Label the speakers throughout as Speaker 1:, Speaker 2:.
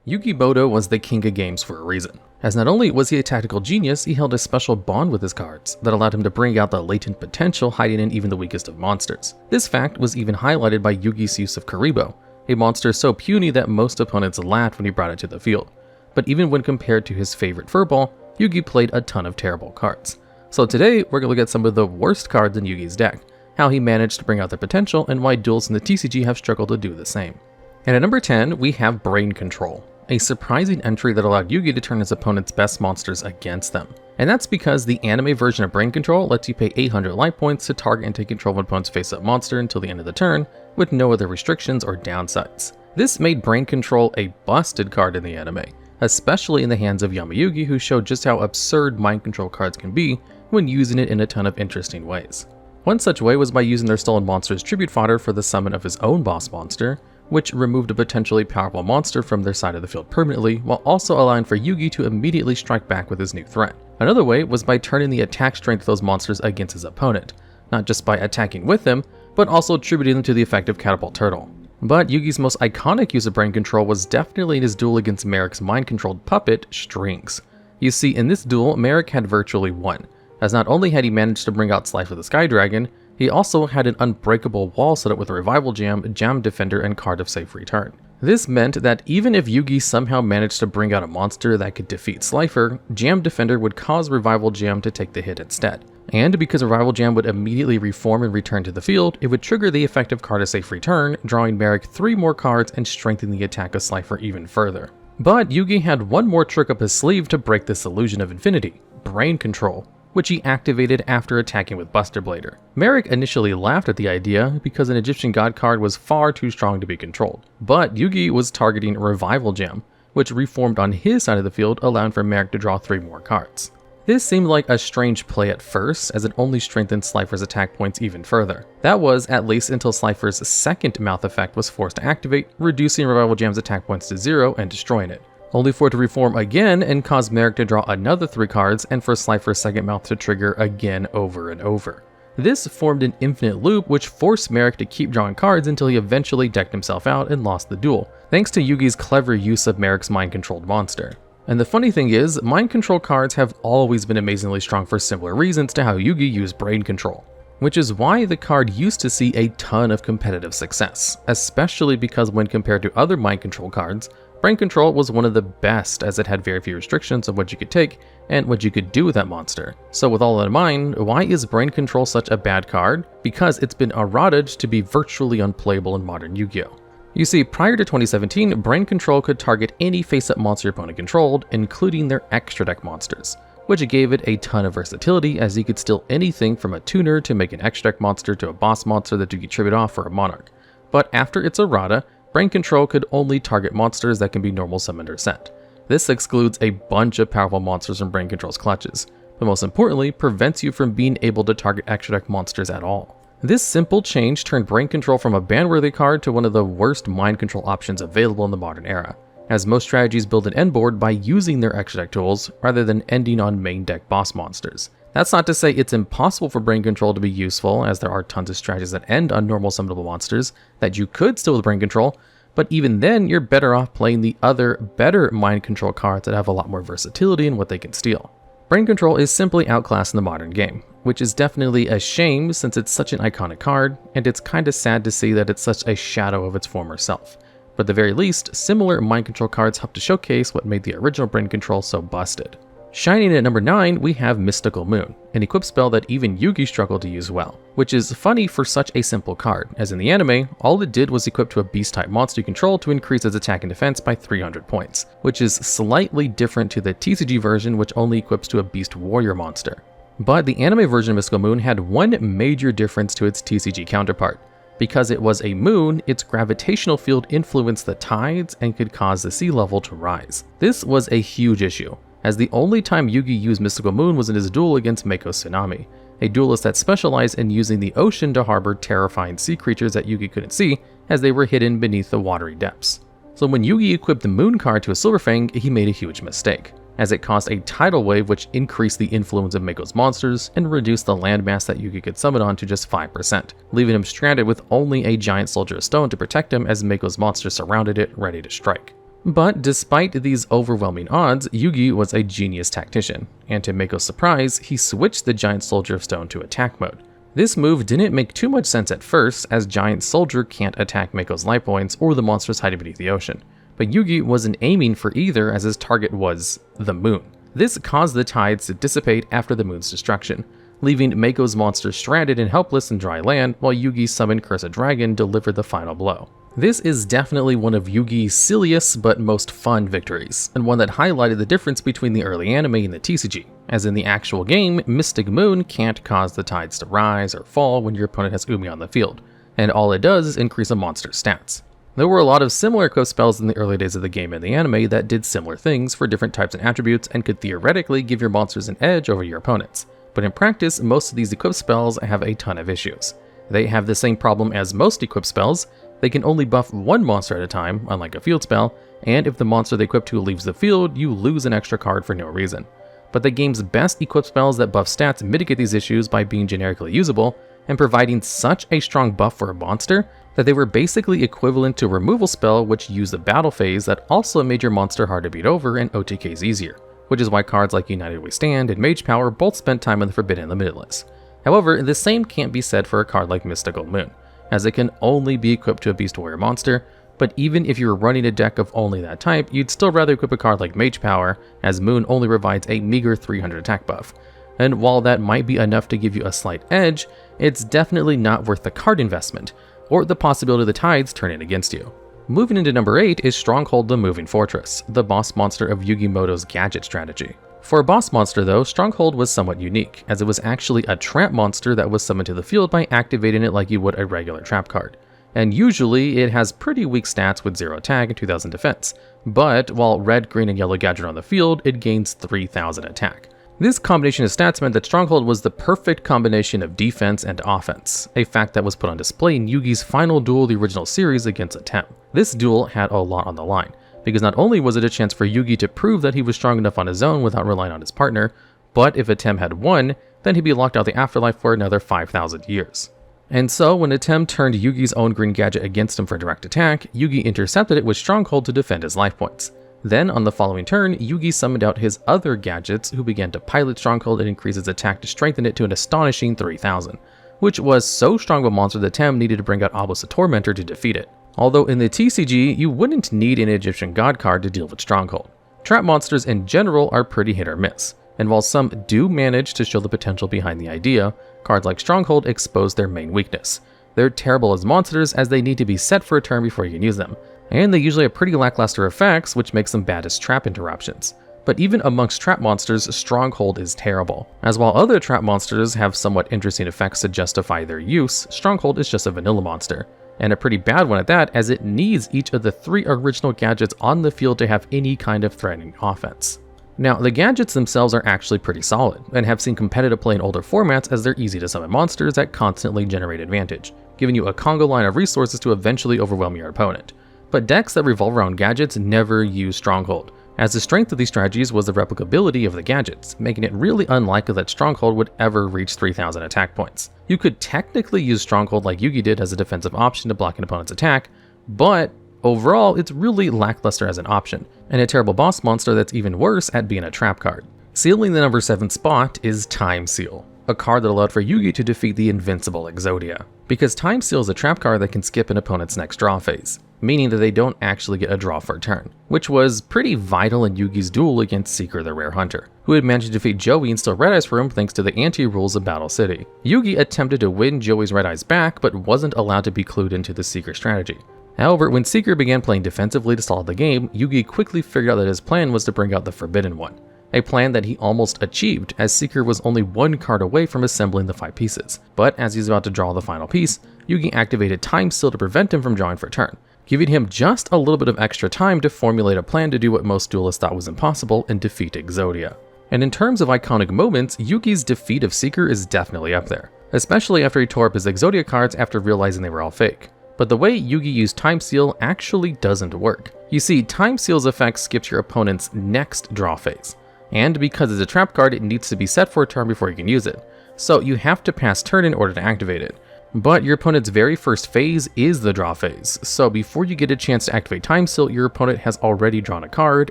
Speaker 1: Yugi Muto was the king of games for a reason, as not only was he a tactical genius, he held a special bond with his cards that allowed him to bring out the latent potential hiding in even the weakest of monsters. This fact was even highlighted by Yugi's use of Kuriboh, a monster so puny that most opponents laughed when he brought it to the field. But even when compared to his favorite furball, Yugi played a ton of terrible cards. So today, we're going to look at some of the worst cards in Yugi's deck, how he managed to bring out their potential, and why duels in the TCG have struggled to do the same. And at number 10, we have Brain Control, a surprising entry that allowed Yugi to turn his opponent's best monsters against them. And that's because the anime version of Brain Control lets you pay 800 life points to target and take control of an opponent's face-up monster until the end of the turn, with no other restrictions or downsides. This made Brain Control a busted card in the anime, especially in the hands of Yugi, who showed just how absurd mind control cards can be when using it in a ton of interesting ways. One such way was by using their stolen monster's tribute fodder for the summon of his own boss monster, which removed a potentially powerful monster from their side of the field permanently, while also allowing for Yugi to immediately strike back with his new threat. Another way was by turning the attack strength of those monsters against his opponent, not just by attacking with them, but also attributing them to the effect of Catapult Turtle. But Yugi's most iconic use of Brain Control was definitely in his duel against Merrick's mind-controlled puppet, Strings. You see, in this duel, Merrick had virtually won, as not only had he managed to bring out Slifer the Sky Dragon, he also had an unbreakable wall set up with a Revival Jam, Jam Defender, and Card of Safe Return. This meant that even if Yugi somehow managed to bring out a monster that could defeat Slifer, Jam Defender would cause Revival Jam to take the hit instead. And because Revival Jam would immediately reform and return to the field, it would trigger the effective Card of Safe Return, drawing Merrick 3 more cards and strengthening the attack of Slifer even further. But Yugi had one more trick up his sleeve to break this illusion of infinity: Brain Control, which he activated after attacking with Buster Blader. Merrick initially laughed at the idea because an Egyptian God card was far too strong to be controlled, but Yugi was targeting Revival Jam, which reformed on his side of the field, allowing for Merrick to draw 3 more cards. This seemed like a strange play at first, as it only strengthened Slifer's attack points even further. That was at least until Slifer's second mouth effect was forced to activate, reducing Revival Jam's attack points to 0 and destroying it, only for it to reform again and cause Merrick to draw another 3 cards and for Slifer's second mouth to trigger again over and over. This formed an infinite loop which forced Merrick to keep drawing cards until he eventually decked himself out and lost the duel, thanks to Yugi's clever use of Merrick's mind-controlled monster. And the funny thing is, mind control cards have always been amazingly strong for similar reasons to how Yugi used Brain Control, which is why the card used to see a ton of competitive success, especially because when compared to other mind control cards, Brain Control was one of the best, as it had very few restrictions on what you could take and what you could do with that monster. So with all that in mind, why is Brain Control such a bad card? Because it's been errated to be virtually unplayable in modern Yu-Gi-Oh! You see, prior to 2017, Brain Control could target any face-up monster your opponent controlled, including their extra deck monsters, which gave it a ton of versatility, as you could steal anything from a tuner to make an extra deck monster to a boss monster that you could tribute off for a monarch. But after its errata, Brain Control could only target monsters that can be normal summoned or sent. This excludes a bunch of powerful monsters from Brain Control's clutches, but most importantly, prevents you from being able to target extra deck monsters at all. This simple change turned Brain Control from a ban-worthy card to one of the worst mind control options available in the modern era, as most strategies build an end board by using their extra deck tools rather than ending on main deck boss monsters. That's not to say it's impossible for Brain Control to be useful, as there are tons of strategies that end on normal summonable monsters that you could steal with Brain Control, but even then you're better off playing the other, better mind control cards that have a lot more versatility in what they can steal. Brain Control is simply outclassed in the modern game, which is definitely a shame since it's such an iconic card, and it's kinda sad to see that it's such a shadow of its former self. But at the very least, similar mind control cards help to showcase what made the original Brain Control so busted. Shining at number 9, we have Mystical Moon, an equip spell that even Yugi struggled to use well, which is funny for such a simple card, as in the anime, all it did was equip to a beast-type monster you control to increase its attack and defense by 300 points, which is slightly different to the TCG version, which only equips to a beast warrior monster. But the anime version of Mystical Moon had one major difference to its TCG counterpart. Because it was a moon, its gravitational field influenced the tides and could cause the sea level to rise. This was a huge issue, as the only time Yugi used Mystical Moon was in his duel against Mako Tsunami, a duelist that specialized in using the ocean to harbor terrifying sea creatures that Yugi couldn't see, as they were hidden beneath the watery depths. So when Yugi equipped the Moon card to a Silverfang, he made a huge mistake, as it caused a tidal wave which increased the influence of Mako's monsters and reduced the landmass that Yugi could summon on to just 5%, leaving him stranded with only a giant soldier of stone to protect him as Mako's monsters surrounded it, ready to strike. But despite these overwhelming odds, Yugi was a genius tactician, and to Mako's surprise, he switched the Giant Soldier of Stone to attack mode. This move didn't make too much sense at first, as Giant Soldier can't attack Mako's life points or the monsters hiding beneath the ocean, but Yugi wasn't aiming for either as his target was the moon. This caused the tides to dissipate after the moon's destruction, leaving Mako's monsters stranded and helpless in dry land while Yugi's summoned Cursed Dragon delivered the final blow. This is definitely one of Yugi's silliest but most fun victories, and one that highlighted the difference between the early anime and the TCG, as in the actual game, Mystic Moon can't cause the tides to rise or fall when your opponent has Umi on the field, and all it does is increase a monster's stats. There were a lot of similar equip spells in the early days of the game and the anime that did similar things for different types and attributes and could theoretically give your monsters an edge over your opponents, but in practice, most of these equip spells have a ton of issues. They have the same problem as most equip spells. They can only buff one monster at a time, unlike a field spell, and if the monster they equip to leaves the field, you lose an extra card for no reason. But the game's best equip spells that buff stats mitigate these issues by being generically usable, and providing such a strong buff for a monster that they were basically equivalent to a removal spell which used a battle phase that also made your monster hard to beat over and OTKs easier, which is why cards like United We Stand and Mage Power both spent time in the Forbidden and Limitless. However, the same can't be said for a card like Mystical Moon, as it can only be equipped to a Beast Warrior monster, but even if you were running a deck of only that type, you'd still rather equip a card like Mage Power, as Moon only provides a meager 300 attack buff. And while that might be enough to give you a slight edge, it's definitely not worth the card investment, or the possibility of the tides turning against you. Moving into number 8 is Stronghold the Moving Fortress, the boss monster of Yugi Muto's gadget strategy. For a boss monster though, Stronghold was somewhat unique, as it was actually a trap monster that was summoned to the field by activating it like you would a regular trap card. And usually it has pretty weak stats with 0 attack and 2000 defense, but while red, green, and yellow gadget are on the field, it gains 3000 attack. This combination of stats meant that Stronghold was the perfect combination of defense and offense, a fact that was put on display in Yugi's final duel of the original series against Atem. This duel had a lot on the line, because not only was it a chance for Yugi to prove that he was strong enough on his own without relying on his partner, but if Atem had won, then he'd be locked out the afterlife for another 5,000 years. And so when Atem turned Yugi's own green gadget against him for direct attack, Yugi intercepted it with Stronghold to defend his life points. Then on the following turn, Yugi summoned out his other gadgets who began to pilot Stronghold and increase its attack to strengthen it to an astonishing 3000, which was so strong of a monster that Atem needed to bring out Obelisk the Tormentor to defeat it. Although in the TCG, you wouldn't need an Egyptian god card to deal with Stronghold. Trap monsters in general are pretty hit or miss, and while some do manage to show the potential behind the idea, cards like Stronghold expose their main weakness. They're terrible as monsters as they need to be set for a turn before you can use them, and they usually have pretty lackluster effects which makes them bad as trap interruptions. But even amongst trap monsters, Stronghold is terrible, as while other trap monsters have somewhat interesting effects to justify their use, Stronghold is just a vanilla monster. And a pretty bad one at that, as it needs each of the 3 original gadgets on the field to have any kind of threatening offense. Now, the gadgets themselves are actually pretty solid, and have seen competitive play in older formats as they're easy to summon monsters that constantly generate advantage, giving you a Congo line of resources to eventually overwhelm your opponent. But decks that revolve around gadgets never use Stronghold, as the strength of these strategies was the replicability of the gadgets, making it really unlikely that Stronghold would ever reach 3000 attack points. You could technically use Stronghold like Yugi did as a defensive option to block an opponent's attack, but overall it's really lackluster as an option, and a terrible boss monster that's even worse at being a trap card. Sealing the number 7 spot is Time Seal, a card that allowed for Yugi to defeat the invincible Exodia, because Time Seal is a trap card that can skip an opponent's next draw phase, meaning that they don't actually get a draw for a turn, which was pretty vital in Yugi's duel against Seeker the Rare Hunter, who had managed to defeat Joey and steal Red Eyes for him thanks to the anti-rules of Battle City. Yugi attempted to win Joey's Red Eyes back, but wasn't allowed to be clued into the Seeker strategy. However, when Seeker began playing defensively to stall the game, Yugi quickly figured out that his plan was to bring out the Forbidden One, a plan that he almost achieved, as Seeker was only 1 card away from assembling the 5 pieces. But as he's about to draw the final piece, Yugi activated Time Seal to prevent him from drawing for a turn, giving him just a little bit of extra time to formulate a plan to do what most duelists thought was impossible and defeat Exodia. And in terms of iconic moments, Yugi's defeat of Seeker is definitely up there, especially after he tore up his Exodia cards after realizing they were all fake. But the way Yugi used Time Seal actually doesn't work. You see, Time Seal's effect skips your opponent's next draw phase, and because it's a trap card, it needs to be set for a turn before you can use it, so you have to pass turn in order to activate it. But your opponent's very first phase is the draw phase, so before you get a chance to activate Time Seal, your opponent has already drawn a card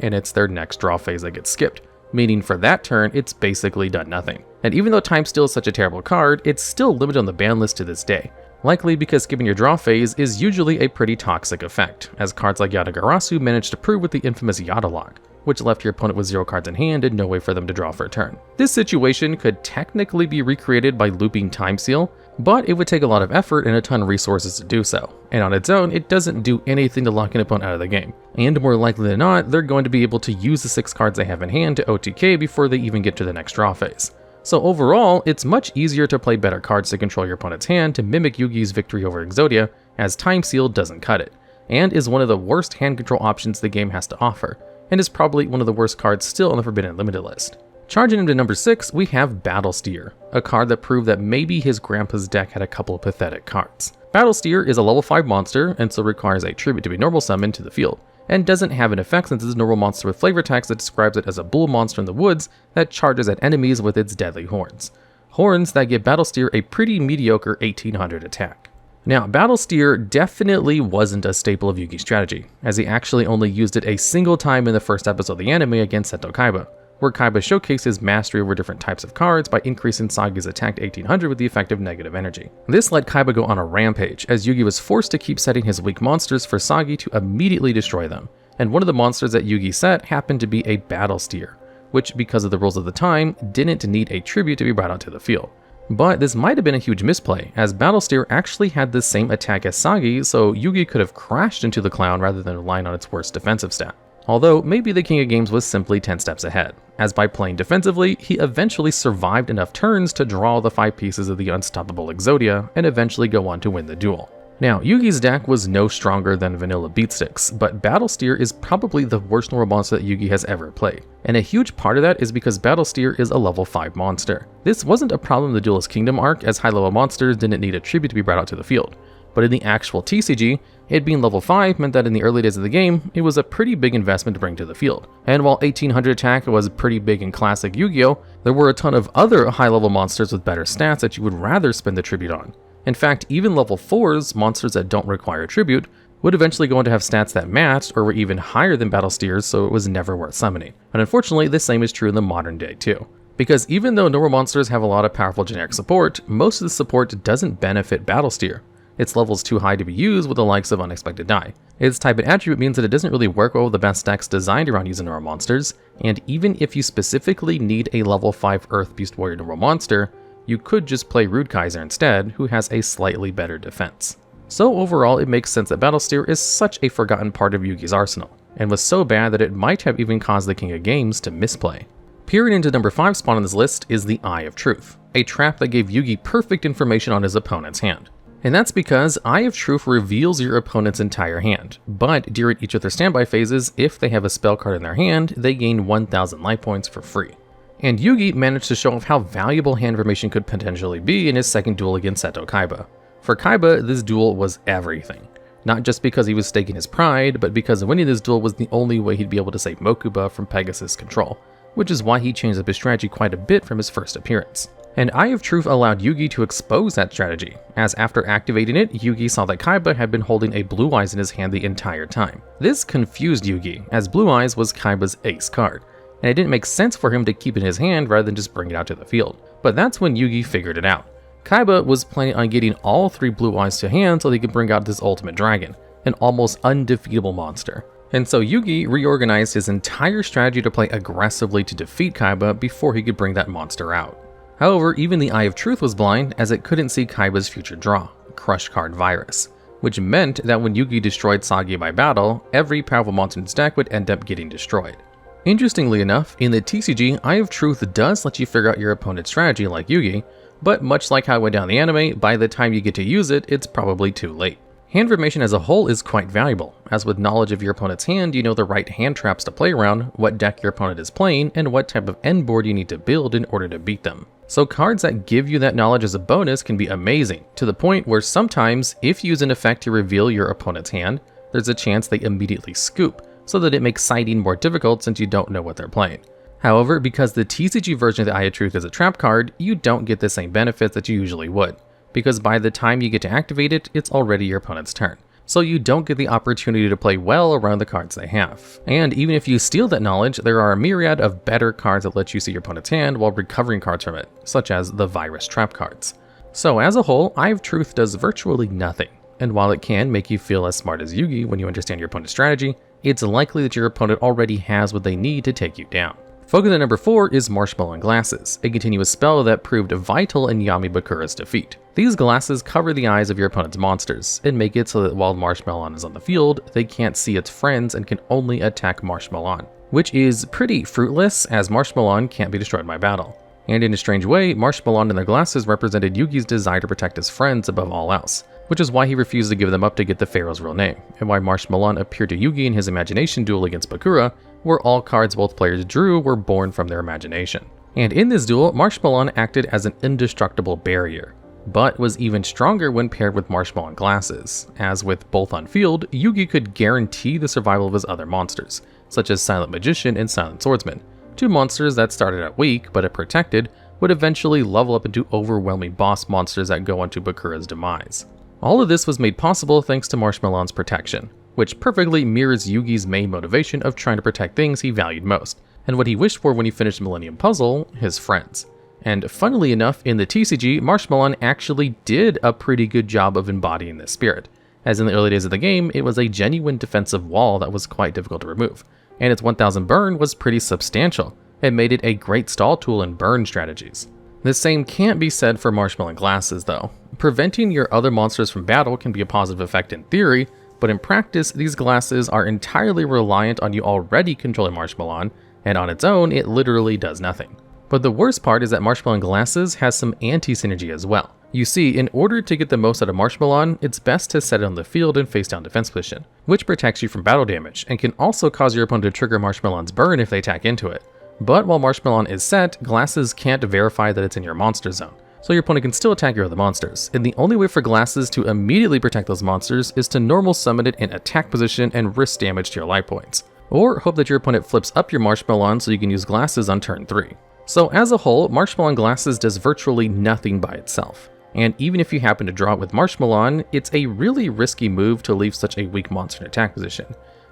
Speaker 1: and it's their next draw phase that gets skipped, meaning for that turn it's basically done nothing. And even though Time Seal is such a terrible card, it's still limited on the ban list to this day, likely because skipping your draw phase is usually a pretty toxic effect, as cards like Yatagarasu managed to prove with the infamous TheDuelLog, which left your opponent with 0 cards in hand and no way for them to draw for a turn. This situation could technically be recreated by looping Time Seal, but it would take a lot of effort and a ton of resources to do so, and on its own, it doesn't do anything to lock an opponent out of the game. And more likely than not, they're going to be able to use the 6 cards they have in hand to OTK before they even get to the next draw phase. So overall, it's much easier to play better cards to control your opponent's hand to mimic Yugi's victory over Exodia, as Time Seal doesn't cut it, and is one of the worst hand control options the game has to offer, and is probably one of the worst cards still on the Forbidden Limited list. Charging into number 6, we have Battlesteer, a card that proved that maybe his grandpa's deck had a couple of pathetic cards. Battlesteer is a level 5 monster, and so requires a tribute to be normal summoned to the field, and doesn't have an effect since it's a normal monster with flavor text that describes it as a bull monster in the woods that charges at enemies with its deadly horns. Horns that give Battlesteer a pretty mediocre 1800 attack. Now, Battlesteer definitely wasn't a staple of Yugi's strategy, as he actually only used it a single time in the first episode of the anime against Seto Kaiba, where Kaiba showcased his mastery over different types of cards by increasing Sagi's attack to 1800 with the effect of negative energy. This let Kaiba go on a rampage, as Yugi was forced to keep setting his weak monsters for Sagi to immediately destroy them, and one of the monsters that Yugi set happened to be a Battlesteer, which, because of the rules of the time, didn't need a tribute to be brought out to the field. But this might have been a huge misplay, as Battlesteer actually had the same attack as Sagi, so Yugi could have crashed into the clown rather than relying on its worst defensive stat. Although maybe the King of Games was simply 10 steps ahead, as by playing defensively, he eventually survived enough turns to draw the 5 pieces of the unstoppable Exodia and eventually go on to win the duel. Now, Yugi's deck was no stronger than vanilla Beatsticks, but Battlesteer is probably the worst normal monster that Yugi has ever played, and a huge part of that is because Battlesteer is a level 5 monster. This wasn't a problem in the Duelist Kingdom arc, as high level monsters didn't need a tribute to be brought out to the field, but in the actual TCG, it being level 5 meant that in the early days of the game, it was a pretty big investment to bring to the field. And while 1800 attack was pretty big in classic Yu-Gi-Oh!, there were a ton of other high-level monsters with better stats that you would rather spend the tribute on. In fact, even level 4s, monsters that don't require tribute, would eventually go on to have stats that matched or were even higher than Battlesteer's, so it was never worth summoning. And unfortunately, the same is true in the modern day too. Because even though normal monsters have a lot of powerful generic support, most of the support doesn't benefit Battlesteer. Its level is too high to be used with the likes of Unexpected Die. Its type and attribute means that it doesn't really work well with the best decks designed around using normal monsters, and even if you specifically need a level 5 Earth Beast Warrior normal monster, you could just play Rude Kaiser instead, who has a slightly better defense. So overall, it makes sense that Battlesteer is such a forgotten part of Yugi's arsenal, and was so bad that it might have even caused the King of Games to misplay. Peering into number 5 spot on this list is the Eye of Truth, a trap that gave Yugi perfect information on his opponent's hand. And that's because Eye of Truth reveals your opponent's entire hand, but during each of their standby phases, if they have a spell card in their hand, they gain 1000 life points for free. And Yugi managed to show off how valuable hand information could potentially be in his second duel against Seto Kaiba. For Kaiba, this duel was everything. Not just because he was staking his pride, but because winning this duel was the only way he'd be able to save Mokuba from Pegasus' control, which is why he changed up his strategy quite a bit from his first appearance. And Eye of Truth allowed Yugi to expose that strategy, as after activating it, Yugi saw that Kaiba had been holding a Blue Eyes in his hand the entire time. This confused Yugi, as Blue Eyes was Kaiba's ace card, and it didn't make sense for him to keep it in his hand rather than just bring it out to the field. But that's when Yugi figured it out. Kaiba was planning on getting all 3 Blue Eyes to hand so he could bring out this ultimate dragon, an almost undefeatable monster. And so Yugi reorganized his entire strategy to play aggressively to defeat Kaiba before he could bring that monster out. However, even the Eye of Truth was blind, as it couldn't see Kaiba's future draw, Crush Card Virus, which meant that when Yugi destroyed Sagi by battle, every powerful monster in his deck would end up getting destroyed. Interestingly enough, in the TCG, Eye of Truth does let you figure out your opponent's strategy like Yugi, but much like how it went down in the anime, by the time you get to use it, it's probably too late. Hand information as a whole is quite valuable, as with knowledge of your opponent's hand, you know the right hand traps to play around, what deck your opponent is playing, and what type of end board you need to build in order to beat them. So cards that give you that knowledge as a bonus can be amazing, to the point where sometimes, if you use an effect to reveal your opponent's hand, there's a chance they immediately scoop, so that it makes siding more difficult since you don't know what they're playing. However, because the TCG version of the Eye of Truth is a trap card, you don't get the same benefits that you usually would, because by the time you get to activate it, it's already your opponent's turn. So you don't get the opportunity to play well around the cards they have. And even if you steal that knowledge, there are a myriad of better cards that let you see your opponent's hand while recovering cards from it, such as the virus trap cards. So as a whole, Eye of Truth does virtually nothing. And while it can make you feel as smart as Yugi when you understand your opponent's strategy, it's likely that your opponent already has what they need to take you down. Focus at number 4 is Marshmallon Glasses, a continuous spell that proved vital in Yami Bakura's defeat. These glasses cover the eyes of your opponent's monsters, and make it so that while Marshmallon is on the field, they can't see its friends and can only attack Marshmallon, which is pretty fruitless as Marshmallon can't be destroyed by battle. And in a strange way, Marshmallon and their glasses represented Yugi's desire to protect his friends above all else, which is why he refused to give them up to get the Pharaoh's real name, and why Marshmallon appeared to Yugi in his imagination duel against Bakura, where all cards both players drew were born from their imagination. And in this duel, Marshmallon acted as an indestructible barrier, but was even stronger when paired with Marshmallon Glasses, as with both on field, Yugi could guarantee the survival of his other monsters, such as Silent Magician and Silent Swordsman, two monsters that started out weak, but if protected, would eventually level up into overwhelming boss monsters that go onto Bakura's demise. All of this was made possible thanks to Marshmallon's protection, which perfectly mirrors Yugi's main motivation of trying to protect things he valued most, and what he wished for when he finished Millennium Puzzle, his friends. And funnily enough, in the TCG, Marshmallon actually did a pretty good job of embodying this spirit, as in the early days of the game, it was a genuine defensive wall that was quite difficult to remove, and its 1000 burn was pretty substantial. It made it a great stall tool in burn strategies. The same can't be said for Marshmallon Glasses though. Preventing your other monsters from battle can be a positive effect in theory, but in practice, these glasses are entirely reliant on you already controlling Marshmallon, and on its own, it literally does nothing. But the worst part is that Marshmallon Glasses has some anti-synergy as well. You see, in order to get the most out of Marshmallon, it's best to set it on the field in face-down defense position, which protects you from battle damage, and can also cause your opponent to trigger Marshmallon's burn if they attack into it. But while Marshmallon is set, Glasses can't verify that it's in your monster zone, so your opponent can still attack your other monsters, and the only way for Glasses to immediately protect those monsters is to normal summon it in attack position and risk damage to your life points, or hope that your opponent flips up your Marshmallon so you can use Glasses on turn 3. So as a whole, Marshmallon Glasses does virtually nothing by itself, and even if you happen to draw it with Marshmallon, it's a really risky move to leave such a weak monster in attack position,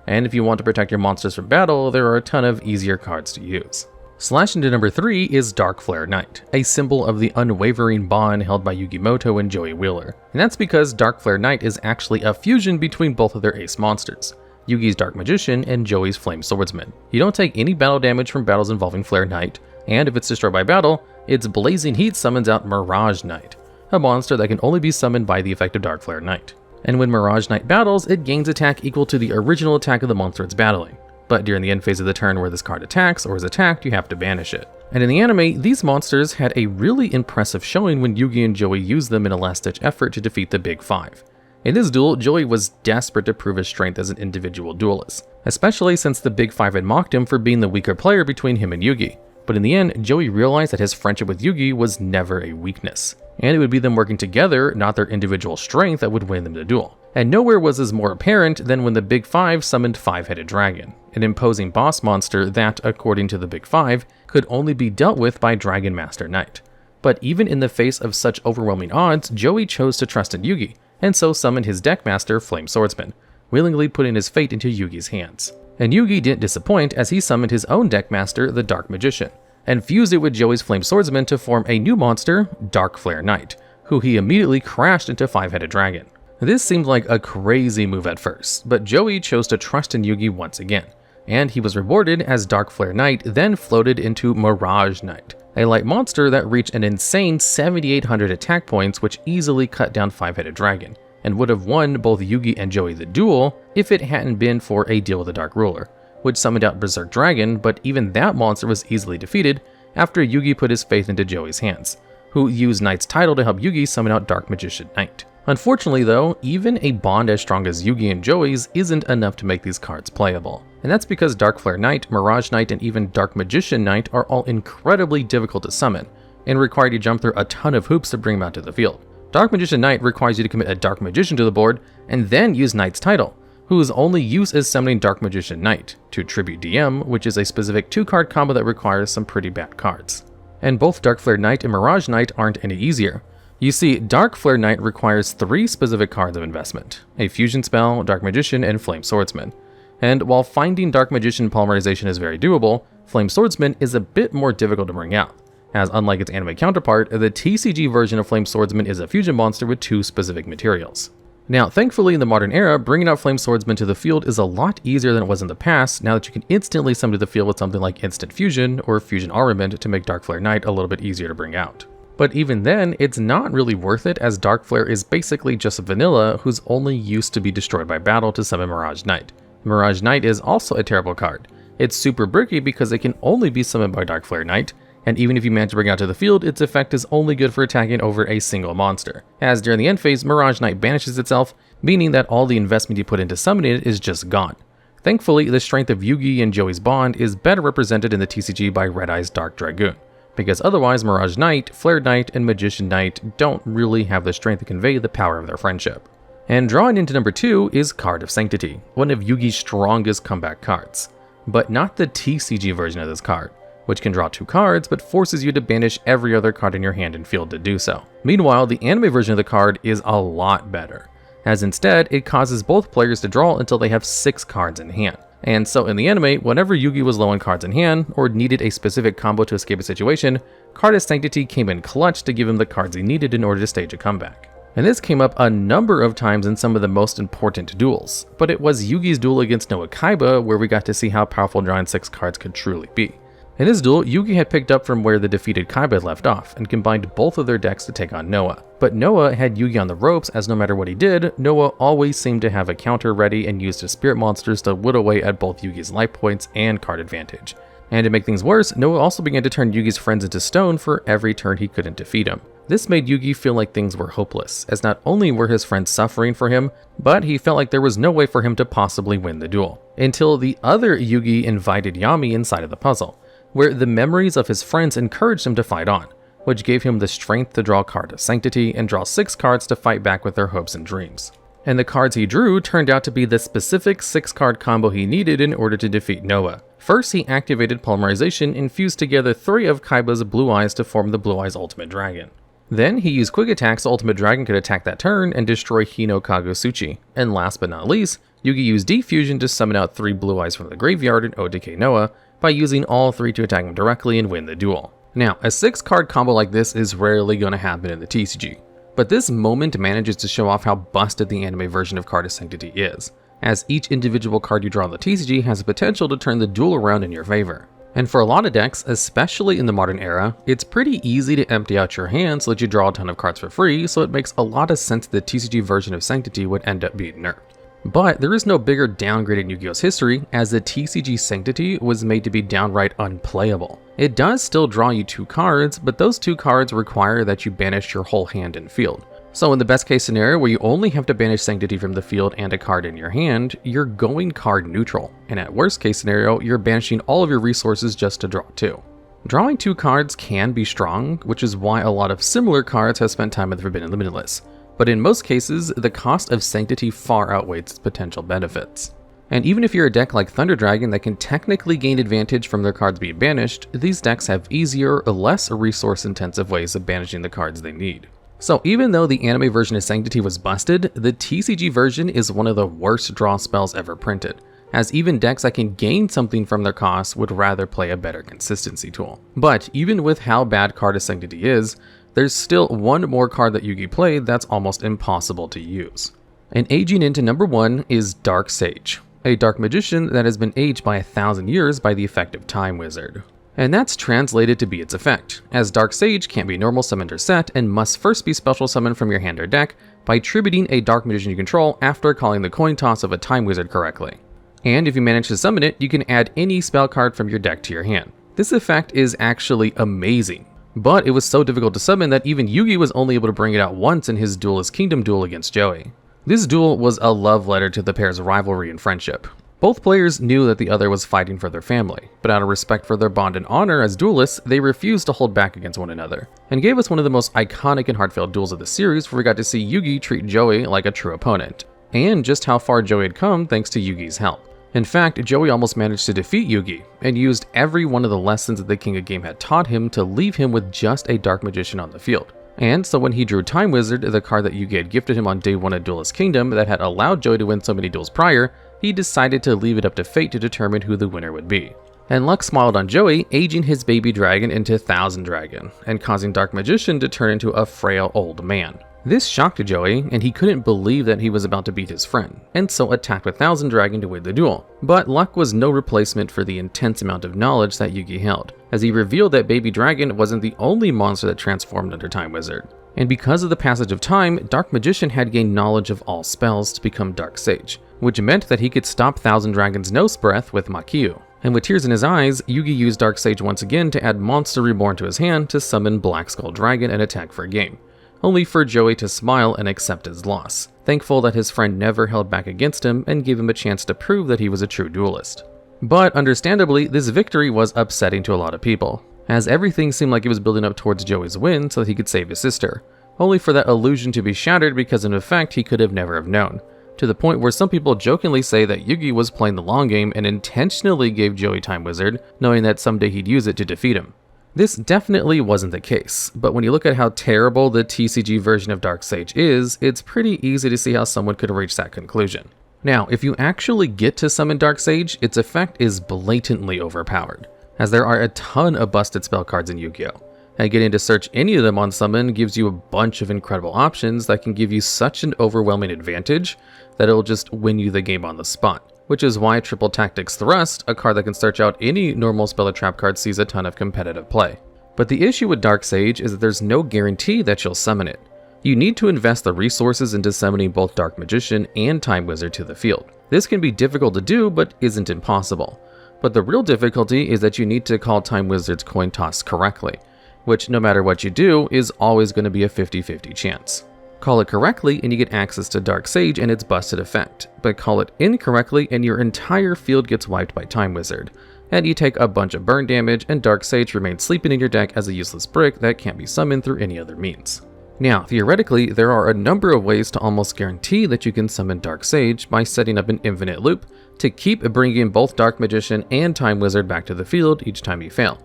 Speaker 1: and if you want to protect your monsters from battle, there are a ton of easier cards to use. Slash into number 3 is Dark Flare Knight, a symbol of the unwavering bond held by Yugi Muto and Joey Wheeler. And that's because Dark Flare Knight is actually a fusion between both of their ace monsters, Yugi's Dark Magician and Joey's Flame Swordsman. You don't take any battle damage from battles involving Flare Knight, and if it's destroyed by battle, its Blazing Heat summons out Mirage Knight, a monster that can only be summoned by the effect of Dark Flare Knight. And when Mirage Knight battles, it gains attack equal to the original attack of the monster it's battling. But during the end phase of the turn where this card attacks or is attacked, you have to banish it. And in the anime, these monsters had a really impressive showing when Yugi and Joey used them in a last-ditch effort to defeat the Big Five. In this duel, Joey was desperate to prove his strength as an individual duelist, especially since the Big Five had mocked him for being the weaker player between him and Yugi. But in the end, Joey realized that his friendship with Yugi was never a weakness, and it would be them working together, not their individual strength, that would win them the duel. And nowhere was this more apparent than when the Big Five summoned Five-Headed Dragon, an imposing boss monster that, according to the Big Five, could only be dealt with by Dragon Master Knight. But even in the face of such overwhelming odds, Joey chose to trust in Yugi, and so summoned his deckmaster, Flame Swordsman, willingly putting his fate into Yugi's hands. And Yugi didn't disappoint as he summoned his own deckmaster, the Dark Magician, and fused it with Joey's Flame Swordsman to form a new monster, Dark Flare Knight, who he immediately crashed into Five-Headed Dragon. This seemed like a crazy move at first, but Joey chose to trust in Yugi once again, and he was rewarded as Dark Flare Knight then floated into Mirage Knight, a light monster that reached an insane 7,800 attack points which easily cut down Five-Headed Dragon, and would have won both Yugi and Joey the duel if it hadn't been for a deal with the Dark Ruler, which summoned out Berserk Dragon, but even that monster was easily defeated after Yugi put his faith into Joey's hands, who used Knight's title to help Yugi summon out Dark Magician Knight. Unfortunately though, even a bond as strong as Yugi and Joey's isn't enough to make these cards playable. And that's because Dark Flare Knight, Mirage Knight, and even Dark Magician Knight are all incredibly difficult to summon, and require you to jump through a ton of hoops to bring them out to the field. Dark Magician Knight requires you to commit a Dark Magician to the board, and then use Knight's title, whose only use is summoning Dark Magician Knight, to tribute DM, which is a specific 2-card combo that requires some pretty bad cards. And both Dark Flare Knight and Mirage Knight aren't any easier. You see, Dark Flare Knight requires 3 specific cards of investment: a Fusion Spell, Dark Magician, and Flame Swordsman. And while finding Dark Magician polymerization is very doable, Flame Swordsman is a bit more difficult to bring out, as unlike its anime counterpart, the TCG version of Flame Swordsman is a fusion monster with 2 specific materials. Now, thankfully in the modern era, bringing out Flame Swordsman to the field is a lot easier than it was in the past, now that you can instantly summon to the field with something like Instant Fusion or Fusion Armament to make Dark Flare Knight a little bit easier to bring out. But even then, it's not really worth it, as Dark Flare is basically just a vanilla who's only used to be destroyed by battle to summon Mirage Knight. Mirage Knight is also a terrible card. It's super bricky because it can only be summoned by Dark Flare Knight, and even if you manage to bring it out to the field, its effect is only good for attacking over a single monster, as during the end phase, Mirage Knight banishes itself, meaning that all the investment you put into summoning it is just gone. Thankfully, the strength of Yugi and Joey's bond is better represented in the TCG by Red Eye's Dark Dragoon, because otherwise Mirage Knight, Flare Knight, and Magician Knight don't really have the strength to convey the power of their friendship. And drawing into number 2 is Card of Sanctity, one of Yugi's strongest comeback cards, but not the TCG version of this card, which can draw 2 cards but forces you to banish every other card in your hand and field to do so. Meanwhile, the anime version of the card is a lot better, as instead it causes both players to draw until they have 6 cards in hand. And so in the anime, whenever Yugi was low on cards in hand, or needed a specific combo to escape a situation, Card of Sanctity came in clutch to give him the cards he needed in order to stage a comeback. And this came up a number of times in some of the most important duels, but it was Yugi's duel against Noah Kaiba where we got to see how powerful drawing 6 cards could truly be. In this duel, Yugi had picked up from where the defeated Kaiba had left off, and combined both of their decks to take on Noah. But Noah had Yugi on the ropes, as no matter what he did, Noah always seemed to have a counter ready and used his spirit monsters to whittle away at both Yugi's life points and card advantage. And to make things worse, Noah also began to turn Yugi's friends into stone for every turn he couldn't defeat him. This made Yugi feel like things were hopeless, as not only were his friends suffering for him, but he felt like there was no way for him to possibly win the duel. Until the other Yugi invited Yami inside of the puzzle, where the memories of his friends encouraged him to fight on, which gave him the strength to draw Card of Sanctity and draw 6 cards to fight back with their hopes and dreams. And the cards he drew turned out to be the specific 6-card combo he needed in order to defeat Noah. First, he activated Polymerization and fused together 3 of Kaiba's Blue Eyes to form the Blue Eyes Ultimate Dragon. Then he used Quick Attack so Ultimate Dragon could attack that turn and destroy Hino Kagosuchi. And last but not least, Yugi used Defusion to summon out 3 Blue Eyes from the graveyard and OTK Noah by using all 3 to attack him directly and win the duel. Now, a 6-card combo like this is rarely going to happen in the TCG, but this moment manages to show off how busted the anime version of Card of Sanctity is, as each individual card you draw in the TCG has the potential to turn the duel around in your favor. And for a lot of decks, especially in the modern era, it's pretty easy to empty out your hand so that you draw a ton of cards for free, so it makes a lot of sense that the TCG version of Sanctity would end up being nerfed. But there is no bigger downgrade in Yu-Gi-Oh's history, as the TCG Sanctity was made to be downright unplayable. It does still draw you 2 cards, but those 2 cards require that you banish your whole hand and field. So in the best case scenario where you only have to banish Sanctity from the field and a card in your hand, you're going card neutral, and at worst case scenario, you're banishing all of your resources just to draw 2. Drawing 2 cards can be strong, which is why a lot of similar cards have spent time with Forbidden Limitless. But in most cases, the cost of Sanctity far outweighs its potential benefits. And even if you're a deck like Thunder Dragon that can technically gain advantage from their cards being banished, these decks have easier, less resource-intensive ways of banishing the cards they need. So even though the anime version of Sanctity was busted, the TCG version is one of the worst draw spells ever printed, as even decks that can gain something from their cost would rather play a better consistency tool. But even with how bad Card of Sanctity is, there's still one more card that Yugi played that's almost impossible to use. And aging into number 1 is Dark Sage, a Dark Magician that has been aged by 1,000 years by the effect of Time Wizard. And that's translated to be its effect, as Dark Sage can't be normal summoned or set and must first be special summoned from your hand or deck by tributing a Dark Magician you control after calling the coin toss of a Time Wizard correctly. And if you manage to summon it, you can add any spell card from your deck to your hand. This effect is actually amazing, but it was so difficult to summon that even Yugi was only able to bring it out once in his Duelist Kingdom duel against Joey. This duel was a love letter to the pair's rivalry and friendship. Both players knew that the other was fighting for their family, but out of respect for their bond and honor as duelists, they refused to hold back against one another, and gave us one of the most iconic and heartfelt duels of the series where we got to see Yugi treat Joey like a true opponent, and just how far Joey had come thanks to Yugi's help. In fact, Joey almost managed to defeat Yugi, and used every one of the lessons that the King of Game had taught him to leave him with just a Dark Magician on the field, And so when he drew Time Wizard, the card that Yugi had gifted him on day 1 of Duelist Kingdom that had allowed Joey to win so many duels prior, he decided to leave it up to fate to determine who the winner would be. And luck smiled on Joey, aging his baby dragon into Thousand Dragon, and causing Dark Magician to turn into a frail old man. This shocked Joey, and he couldn't believe that he was about to beat his friend, and so attacked with Thousand Dragon to win the duel. But luck was no replacement for the intense amount of knowledge that Yugi held, as he revealed that Baby Dragon wasn't the only monster that transformed under Time Wizard. And because of the passage of time, Dark Magician had gained knowledge of all spells to become Dark Sage, which meant that he could stop Thousand Dragon's nose breath with Makyu. And with tears in his eyes, Yugi used Dark Sage once again to add Monster Reborn to his hand to summon Black Skull Dragon and attack for a game, only for Joey to smile and accept his loss, thankful that his friend never held back against him and gave him a chance to prove that he was a true duelist. But understandably, this victory was upsetting to a lot of people, as everything seemed like it was building up towards Joey's win so that he could save his sister, only for that illusion to be shattered because in effect he could have never have known, to the point where some people jokingly say that Yugi was playing the long game and intentionally gave Joey Time Wizard, knowing that someday he'd use it to defeat him. This definitely wasn't the case, but when you look at how terrible the TCG version of Dark Sage is, it's pretty easy to see how someone could reach that conclusion. Now, if you actually get to summon Dark Sage, its effect is blatantly overpowered, as there are a ton of busted spell cards in Yu-Gi-Oh! And getting to search any of them on summon gives you a bunch of incredible options that can give you such an overwhelming advantage that it'll just win you the game on the spot. Which is why Triple Tactics Thrust, a card that can search out any normal spell or trap card, sees a ton of competitive play. But the issue with Dark Sage is that there's no guarantee that you'll summon it. You need to invest the resources into summoning both Dark Magician and Time Wizard to the field. This can be difficult to do, but isn't impossible. But the real difficulty is that you need to call Time Wizard's coin toss correctly, which no matter what you do is always going to be a 50-50 chance. Call it correctly and you get access to Dark Sage and its busted effect, but call it incorrectly and your entire field gets wiped by Time Wizard, and you take a bunch of burn damage and Dark Sage remains sleeping in your deck as a useless brick that can't be summoned through any other means. Now, theoretically, there are a number of ways to almost guarantee that you can summon Dark Sage by setting up an infinite loop to keep bringing both Dark Magician and Time Wizard back to the field each time you fail.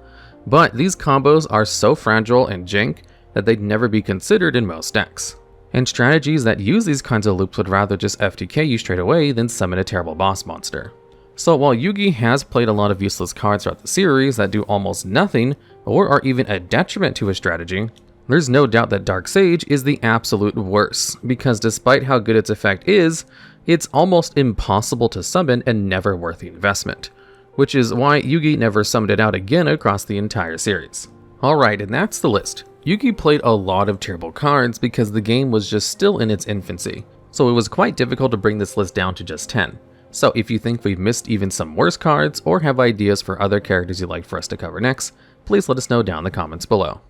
Speaker 1: But these combos are so fragile and jank that they'd never be considered in most decks. And strategies that use these kinds of loops would rather just FTK you straight away than summon a terrible boss monster. So while Yugi has played a lot of useless cards throughout the series that do almost nothing or are even a detriment to his strategy, there's no doubt that Dark Sage is the absolute worst, because despite how good its effect is, it's almost impossible to summon and never worth the investment, which is why Yugi never summoned it out again across the entire series. Alright, and that's the list. Yugi played a lot of terrible cards because the game was just still in its infancy, so it was quite difficult to bring this list down to just 10. So if you think we've missed even some worse cards or have ideas for other characters you'd like for us to cover next, please let us know down in the comments below.